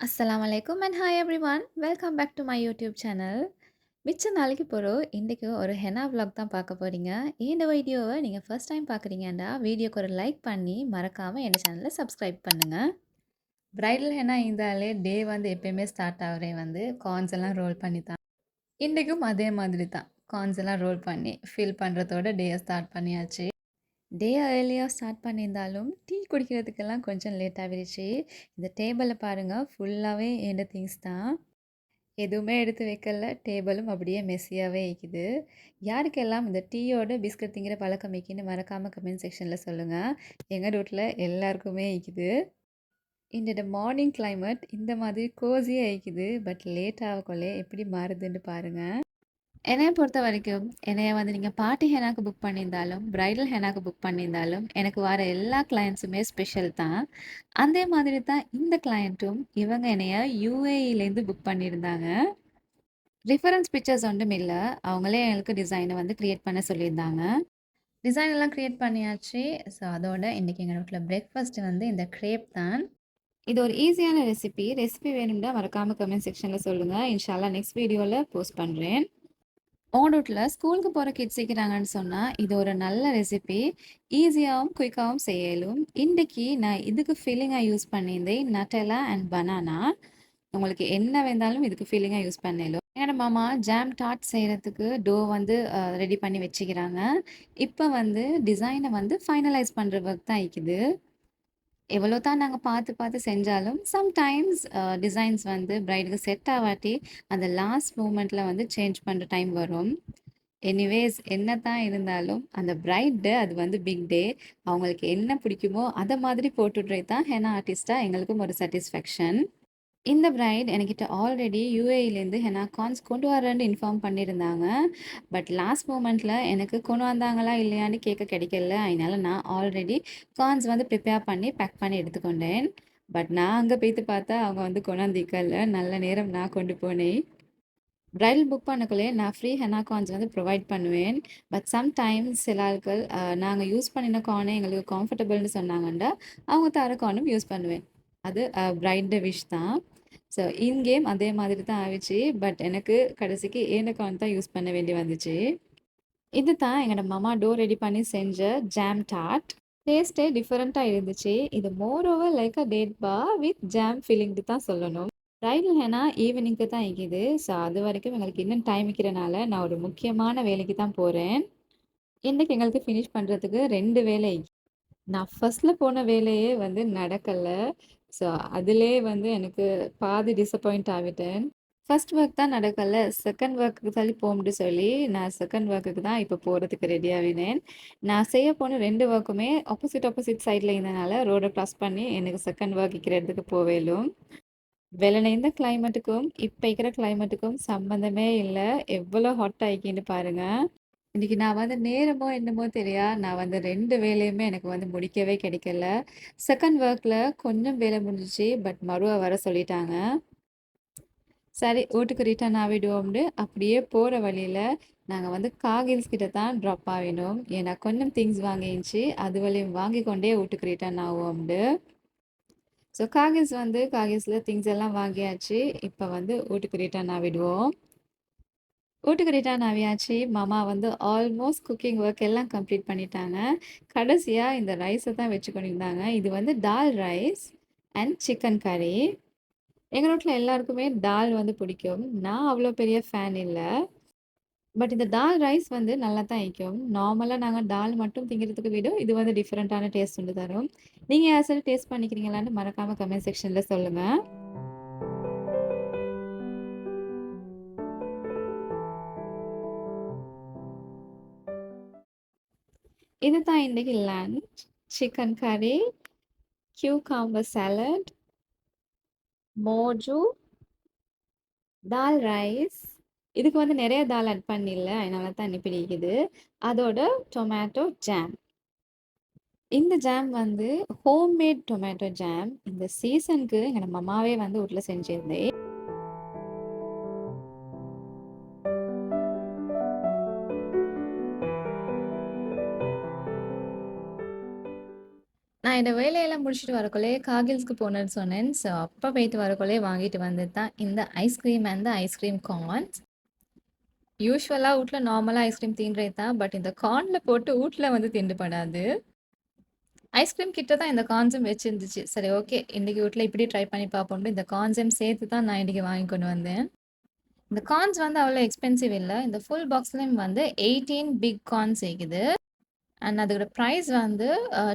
Assalamu alaikum and hi everyone. Welcome back to my YouTube channel. மிச்ச நாளைக்கு போகிறோம் இன்றைக்கி ஒரு ஹெனா vlog தான் பார்க்க போகிறீங்க. இந்த வீடியோவை நீங்கள் ஃபர்ஸ்ட் டைம் பார்க்குறீங்கன்னா வீடியோக்கு ஒரு லைக் பண்ணி மறக்காமல் என் சேனலை சப்ஸ்கிரைப் பண்ணுங்கள். பிரைடல் ஹெனா இருந்தாலே டே வந்து எப்பயுமே ஸ்டார்ட் ஆகிறே வந்து கார்ன்ஸ் எல்லாம் ரோல் பண்ணி தான். இன்றைக்கும் அதே மாதிரி தான் கார்ன்ஸ் எல்லாம் ரோல் பண்ணி ஃபில் பண்ணுறதோட டேயை ஸ்டார்ட் பண்ணியாச்சு. டே ஏர்லியாக ஸ்டார்ட் பண்ணியிருந்தாலும் டீ குடிக்கிறதுக்கெல்லாம் கொஞ்சம் லேட் ஆகிடுச்சு. இந்த டேபிளை பாருங்கள், ஃபுல்லாகவே எந்த திங்ஸ் தான், எதுவுமே எடுத்து வைக்கல. டேபிளும் அப்படியே மெஸ்ஸியாகவே இருக்குது. யாருக்கெல்லாம் இந்த டீயோட பிஸ்கட் திங்கிற பழக்கம் வைக்கின்னு மறக்காமல் கமெண்ட் செக்ஷனில் சொல்லுங்கள். எங்கள் வீட்டில் எல்லாருக்குமே இருக்குது. இந்த மார்னிங் கிளைமேட் இந்த மாதிரி கோஸியாக இருக்குது. பட் லேட் ஆகக்குள்ளே எப்படி மாறுதுன்னு பாருங்கள். என்னைய பொறுத்த வரைக்கும் என்னைய வந்து நீங்கள் பார்ட்டி ஹெனாக்கு புக் பண்ணியிருந்தாலும் பிரைடல் ஹெனாக்கு புக் பண்ணியிருந்தாலும் எனக்கு வர எல்லா கிளையண்ட்ஸுமே ஸ்பெஷல் தான். அதே மாதிரி தான் இந்த கிளையண்ட்டும் இவங்க என்னைய யூஏஇலேருந்து புக் பண்ணியிருந்தாங்க. ரிஃபரன்ஸ் பிக்சர்ஸ் ஒன்றும் இல்லை, அவங்களே எங்களுக்கு டிசைனை வந்து க்ரியேட் பண்ண சொல்லியிருந்தாங்க. டிசைன் எல்லாம் க்ரியேட் பண்ணியாச்சு. ஸோ அதோட இன்றைக்கி எங்கள் வீட்டில் பிரேக்ஃபாஸ்ட் வந்து இந்த க்ரேப் தான். இது ஒரு ஈஸியான ரெசிபி வேணும்னா மறக்காமல் கமெண்ட் செக்ஷனில் சொல்லுங்கள். இன்ஷால்லா நெக்ஸ்ட் வீடியோவில் போஸ்ட் பண்ணுறேன். உங்களோட வீட்டில் ஸ்கூலுக்கு போகிற கிட்ஸ் இருக்கிறாங்கன்னு சொன்னால் இது ஒரு நல்ல ரெசிபி. ஈஸியாகவும் குயிக்காகவும் செய்யலும். இன்றைக்கி நான் இதுக்கு ஃபில்லிங்காக யூஸ் பண்ணியிருந்தேன் நட்டெல்லா அண்ட் பனானா. உங்களுக்கு என்ன வேண்டாலும் இதுக்கு ஃபில்லிங்காக யூஸ் பண்ணலும். என்னோட மாமா ஜாம் டாட் செய்கிறதுக்கு டோ வந்து ரெடி பண்ணி வச்சுக்கிறாங்க. இப்போ வந்து டிசைனை வந்து ஃபைனலைஸ் பண்ணுற ஒர்க் தான் இருக்குது. எவ்வளோ தான் நாங்கள் பார்த்து பார்த்து செஞ்சாலும் சம்டைம்ஸ் டிசைன்ஸ் வந்து பிரைடுக்கு செட் ஆகாட்டி அந்த லாஸ்ட் மூமெண்ட்டில் வந்து சேஞ்ச் பண்ணுற டைம் வரும். எனிவேஸ் என்ன தான் இருந்தாலும் அந்த பிரைட் அது வந்து பிக் டே. அவங்களுக்கு என்ன பிடிக்குமோ அதை மாதிரி போட்டுடுறது தான் ஹெனா ஆர்டிஸ்டாக எங்களுக்கும் ஒரு சாட்டிஸ்ஃபேக்ஷன். இந்த பிரைட் என்கிட்ட ஆல்ரெடி யூஏஇலேருந்து ஹெனா கார்ன்ஸ் கொண்டு வரேன்னு இன்ஃபார்ம் பண்ணியிருந்தாங்க. பட் லாஸ்ட் மூமெண்ட்டில் எனக்கு கொண்டு வந்தாங்களா இல்லையான்னு கேட்க கிடைக்கல. அதனால நான் ஆல்ரெடி கார்ன்ஸ் வந்து ப்ரிப்பேர் பண்ணி பேக் பண்ணி எடுத்துக்கொண்டேன். பட் நான் அங்கே போய்த்து பார்த்தா அவங்க வந்து கொண்டாந்திக்கல. நல்ல நேரம் நான் கொண்டு போனேன். பிரைடல் புக் பண்ணக்குள்ளே நான் ஃப்ரீ ஹெனா கார்ன்ஸ் வந்து ப்ரொவைட் பண்ணுவேன். பட் சம்டைம்ஸ் சில ஆட்கள் நாங்கள் யூஸ் பண்ணின கார்னே எங்களுக்கு கம்ஃபர்டபுள்னு சொன்னாங்கன்னா அவங்க தர கார்னும் யூஸ் பண்ணுவேன். அது பிரைட் விஷ் தான். ஸோ இன்கேம் அதே மாதிரி தான் ஆயிடுச்சு. பட் எனக்கு கடைசிக்கு ஏன கார்ன் தான் யூஸ் பண்ண வேண்டி வந்துச்சு. இது தான் எங்களோட மாமா டோ ரெடி பண்ணி செஞ்ச ஜாம் டாட். டேஸ்ட்டே டிஃப்ரெண்ட்டாக இருந்துச்சு. இது மோர் ஓவர் லைக் அ டேட் பா வித் ஜாம் ஃபில்லிங்கு தான் சொல்லணும். பிரைடல் ஹெனா ஈவினிங்க்கு தான் இருக்குது. ஸோ அது வரைக்கும் எங்களுக்கு இன்னும் டைம் இருக்கிறனால நான் ஒரு முக்கியமான வேலைக்கு தான் போகிறேன். இன்றைக்கி எங்களுக்கு ஃபினிஷ் பண்ணுறதுக்கு 2 வேலை. நான் ஃபர்ஸ்ட்டில் போன வேலையே வந்து நடக்கலை. ஸோ அதிலே வந்து எனக்கு பாதி டிசப்பாயிண்ட் ஆகிட்டேன். ஃபர்ஸ்ட் ஒர்க் தான் நடக்கலை, செகண்ட் ஒர்க்குக்கு தள்ளி போகும்னு சொல்லி நான் செகண்ட் ஒர்க்குக்கு தான் இப்போ போகிறதுக்கு ரெடி ஆகினேன். நான் செய்ய போன 2 ஒர்க்குமே ஆப்போசிட் சைடில் இருந்தனால ரோடை க்ராஸ் பண்ணி எனக்கு செகண்ட் ஒர்க் இருக்கிற இடத்துக்கு போவேலும். வெள்ளன கிளைமேட்டுக்கும் இப்போ இருக்கிற கிளைமேட்டுக்கும் சம்மந்தமே இல்லை. எவ்வளோ ஹாட் ஆகிக்கின்னு பாருங்கள். இன்னைக்கு நான் வந்து நேரமோ என்னமோ தெரியா, நான் வந்து 2 வேலையுமே எனக்கு வந்து முடிக்கவே கிடைக்கல. செகண்ட் ஒர்க்ல கொஞ்சம் வேலை முடிஞ்சுச்சு. பட் மறுவா வர சொல்லிட்டாங்க. சரி வீட்டுக்கு ரிட்டர்ன் ஆவிடுவோம்னு அப்படியே போற வழியில நாங்க வந்து காகில்ஸ் கிட்ட தான் ட்ராப் ஆவினோம். ஏன்னா கொஞ்சம் திங்ஸ் வாங்கிருந்துச்சு. அது வழியும் வாங்கி கொண்டே வீட்டுக்கு ரிட்டர்ன் ஆவோம்னு. ஸோ காகில்ஸ்ல திங்ஸ் எல்லாம் வாங்கியாச்சு. இப்போ வந்து வீட்டுக்கு ரிட்டர்ன் ஆவிடுவோம். வீட்டுக்கு ரிட்டர்ன் ஆவியாச்சு. மாமா வந்து ஆல்மோஸ்ட் குக்கிங் ஒர்க் எல்லாம் கம்ப்ளீட் பண்ணிட்டாங்க. கடைசியாக இந்த ரைஸை தான் வச்சு கொண்டிருந்தாங்க. இது வந்து தால் ரைஸ் அண்ட் சிக்கன் கறி. எங்கள் வீட்டில் எல்லாருக்குமே தால் வந்து பிடிக்கும். நான் அவ்வளோ பெரிய ஃபேன் இல்லை. பட் இந்த தால் ரைஸ் வந்து நல்லா தான் இருக்கும். நார்மலாக நாங்கள் தால் மட்டும் திங்கிறதுக்கு விட இது வந்து டிஃப்ரெண்ட்டான டேஸ்ட் வந்து தரும். நீங்கள் யாராவது டேஸ்ட் பண்ணிக்கிறீங்களான்னு மறக்காமல் கமெண்ட் செக்ஷனில் சொல்லுங்கள். இது தான் இன்றைக்கி லன்ச். சிக்கன் கறி, cucumber salad, மோஜு, தால் ரைஸ். இதுக்கு வந்து நிறைய தால் ஆட் பண்ணிடல, அதனால தான் இப்படி இருக்குது. அதோட டொமேட்டோ ஜாம். இந்த ஜாம் வந்து ஹோம்மேட் டொமேட்டோ ஜாம். இந்த சீசனுக்கு எங்கள் மம்மாவே வந்து வீட்டில் செஞ்சிருந்தேன். நான் நான் இந்த வேலையெல்லாம் முடிச்சுட்டு வரக்குள்ளயே கார்கில்ஸ்க்கு போனேன்னு சொன்னேன். ஸோ அப்ப போயிட்டு வரக்குள்ளயே வாங்கிட்டு வந்தது தான் இந்த ஐஸ்கிரீம் அண்ட் ஐஸ்கிரீம் கார்ன்ஸ். யூசுவலா வூட்ல நார்மலா ஐஸ்கிரீம் தீண்டுறது தான். பட் இந்த கார்ன்ல போட்டு வூட்ல வந்து திண்டப்படாது. ஐஸ்கிரீம் கிட்ட தான் இந்த கார்ன்ஸும் வச்சிருந்துச்சு. சரி ஓகே, இன்னைக்கு வூட்ல இப்படி ட்ரை பண்ணி பார்ப்போம்ட்டு இந்த கார்ன்ஸையும் சேர்த்து தான் நான் இன்னைக்கு வாங்கி கொண்டு வந்தேன். இந்த கார்ன்ஸ் வந்து அவ்வளோ எக்ஸ்பென்சிவ் இல்ல. இந்த ஃபுல் பாக்ஸ்லயும் வந்து 18 பிக் கார்ன்ஸ் இருக்குது. அண்ட் அதோட பிரைஸ் வந்து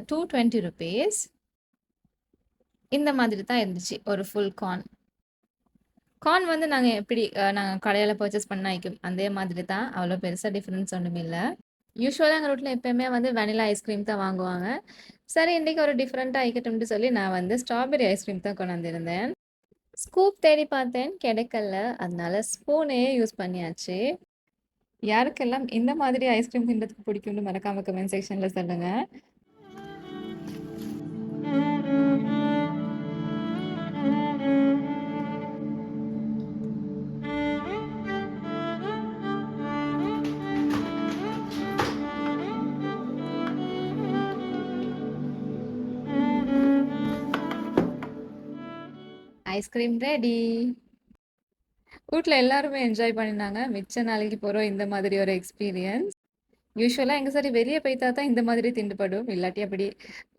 ₹220. இந்த மாதிரி தான் இருந்துச்சு ஒரு ஃபுல் கார்ன். கார்ன் வந்து நாங்க எப்படி நாங்க கடையில பர்ச்சேஸ் பண்ண அதே மாதிரி தான். அவ்வளோ பெருசா டிஃபரன்ஸ் ஒண்ணும் இல்ல. யூசுவலா எங்க வீட்ல எப்பயுமே வந்து வெனிலா ஐஸ்கிரீம் தான் வாங்குவாங்க. சரி இன்னைக்கு ஒரு டிஃபரெண்ட்டா ஆயிக்கட்டும்னு சொல்லி நான் வந்து ஸ்ட்ராபெர்ரி ஐஸ்கிரீம் தான் கொண்டு வந்திருந்தேன். ஸ்கூப் தேடி பார்த்தேன், கிடைக்கல. அதனால ஸ்பூனே யூஸ் பண்ணியாச்சு. யாருக்கெல்லாம் இந்த மாதிரி ஐஸ்கிரீம் தின்றதுக்கு பிடிக்கும்னு மறக்காம கமெண்ட் செக்ஷன்ல சொல்லுங்க. Ice cream ready. வீட்ல எல்லாருமே என்ஜாய் பண்ணினாங்க. மிச்ச நாளைக்கு போறோம் இந்த மாதிரி ஒரு எக்ஸ்பீரியன்ஸ். யூசுவலா எங்க சைடு வெளிய போய்த்தா தான் இந்த மாதிரி திண்டுபடும். இல்லாட்டி அப்படி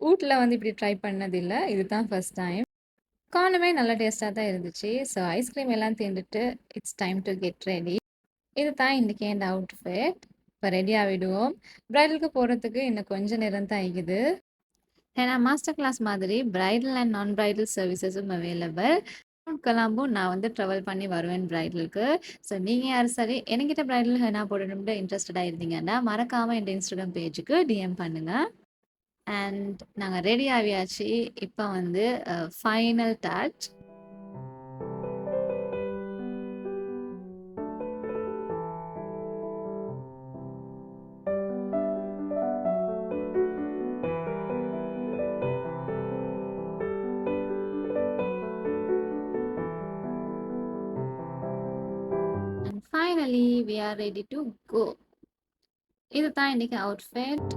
வீட்ல வந்து இப்படி ட்ரை பண்ணதில்ல. இதுதான் ஃபர்ஸ்ட் டைம். கார்னுமே நல்ல டேஸ்ட்டா தான் இருந்துச்சு. ஸோ ஐஸ்கிரீம் எல்லாம் தின்னுட்டு it's time to get ready. இதுதான் இன்னைக்கு என் அவுட்ஃபிட். இப்போ ரெடி ஆவிடுவோம். பிரைடலுக்கு போறதுக்கு இன்னும் கொஞ்சம் நேரம் தான் ஆகிக்குது. ஏன்னா மாஸ்டர் கிளாஸ் மாதிரி பிரைடல் அண்ட் நான் பிரைடல் சர்வீசஸும் அவைலபிள். கொலம்பும் நான் வந்து ட்ராவல் பண்ணி வருவேன் பிரைடலுக்கு. ஸோ நீங்கள் யாரும் சரி என்கிட்ட பிரைடல் ஹெனா போடணும்னு இன்ட்ரெஸ்டடாக இருந்தீங்கன்னா மறக்காமல் என் இன்ஸ்டாகிராம் பேஜுக்கு டிஎம் பண்ணுங்கள். அண்ட் நாங்கள் ரெடி ஆகியாச்சு. இப்போ வந்து final touch. And finally, we are ready to go. இதுதான் இன்னைக்கு அவுட்ஃபிட்.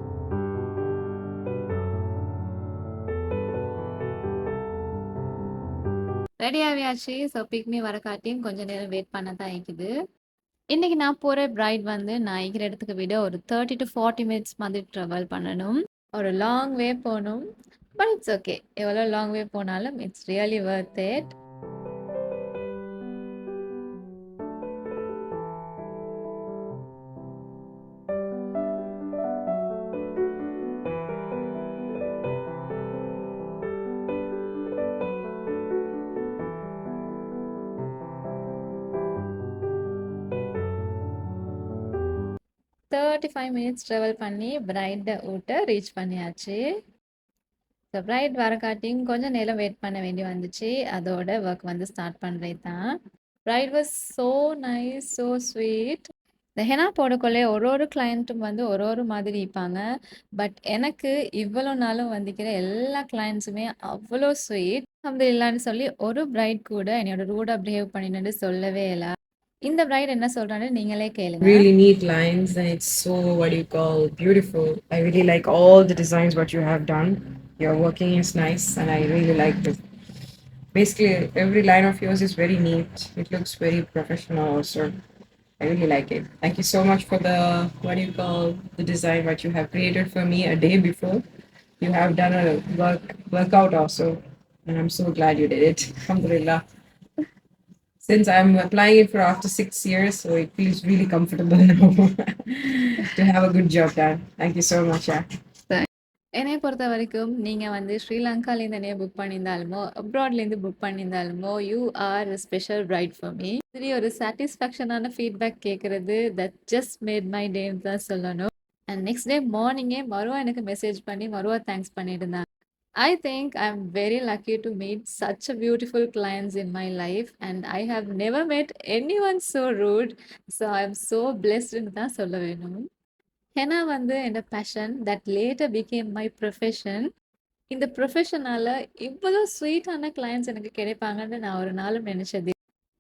ரெடி ஆகியாச்சு. ஸோ பிக்மி வர காட்டியும் கொஞ்ச நேரம் வெயிட் பண்ண தான் இருக்குது. இன்னைக்கு நான் போகிற பிரைட் வந்து நான் இருக்கிற இடத்துக்கு விட ஒரு 30 to 40 மினிட்ஸ் மாதிரி ட்ராவல் பண்ணணும். ஒரு லாங் வே போகணும். But it's okay. எவ்வளோ லாங் வே போனாலும் it's really worth it. Five minutes travel பண்ணி பிரைட்டை ஊட்ட ரீச் பண்ணியாச்சு. ஸோ பிரைட் வர காட்டியும் கொஞ்சம் நேரம் வெயிட் பண்ண வேண்டி வந்துச்சு. அதோட ஒர்க் வந்து ஸ்டார்ட் பண்ணுறது தான். Bride was so nice, so sweet. இந்த ஹெனா போடக்குள்ளே ஒரு கிளையண்ட்டும் வந்து ஒரு மாதிரி இருப்பாங்க. பட் எனக்கு இவ்வளோ நாளும் வந்திக்கிற எல்லா கிளையண்ட்ஸுமே அவ்வளோ ஸ்வீட். அல்ஹம்துலில்லாஹ்னு சொல்லி ஒரு பிரைட் கூட என்னோட ரூடாக பிஹேவ் பண்ணினு சொல்லவே இல்லை. இந்த பிரைட் என்ன சொல்றான்னு நீங்களே கேளுங்க. Really neat lines, and it's so, what do you call, beautiful. I really like all the designs what you have done. Your working is nice, and I really like it. Basically, every line of yours is very neat. It looks very professional also. I really like it. Thank you so much for the, what do you call, the design what you have created for me a day before. You have done a workout also, and I'm so glad you did it. Alhamdulillah. Since I'm applying it for after 6 years, so it feels really comfortable now to have a good job done. Thank you so much. Yeah. என்னை பொறுத்த வரைக்கும் நீங்கள் வந்து ஸ்ரீலங்காலேருந்து என்னைய book பண்ணியிருந்தாலுமோ அப்ராட்லேருந்து book பண்ணியிருந்தாலுமோ you are special pride for me. சரி ஒரு சாட்டிஸ்ஃபேக்ஷனான ஃபீட்பேக் கேட்குறது தட் ஜஸ்ட் மேட் மை டேன்னு தான் சொல்லணும். அண்ட் நெக்ஸ்ட் டே மார்னிங்கே மறுவா எனக்கு மெசேஜ் பண்ணி மறுவா தேங்க்ஸ் பண்ணியிருந்தாங்க. I think I'm very lucky to meet such a beautiful clients in my life, and I have never met anyone so rude. So I'm so blessed ன்னு தான் சொல்ல வேணும். Henna வந்து என்னோட fashion that later became my profession. இந்த ப்ரொஃபஷனால இவ்வளோ ஸ்வீட்டான clients எனக்கு கிடைப்பாங்கன்னு நான் ஒரு நாளும் நினைச்சது.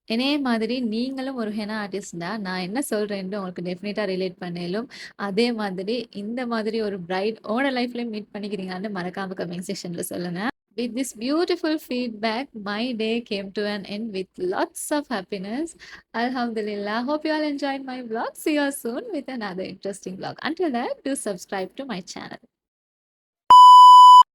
என்னைய மாதிரி நீங்களும் ஒரு ஹெனா ஆர்டிஸ்ட்னா, நான் என்ன சொல்றேன்ட்டு உங்களுக்கு டெஃபினிட்டா ரிலேட் பண்ணேலும். அதே மாதிரி இந்த மாதிரி ஒரு பிரைட் உங்களோட லைஃப்லயும் மீட் பண்ணிக்கிறீங்களான்னு மறக்காம கமெண்ட் செக்ஷன்ல சொல்லுங்க. With this beautiful feedback, my day came to an end with lots of happiness. Alhamdulillah. Hope you all enjoyed my vlog. See you all soon with another interesting vlog. Until then, do subscribe to my channel.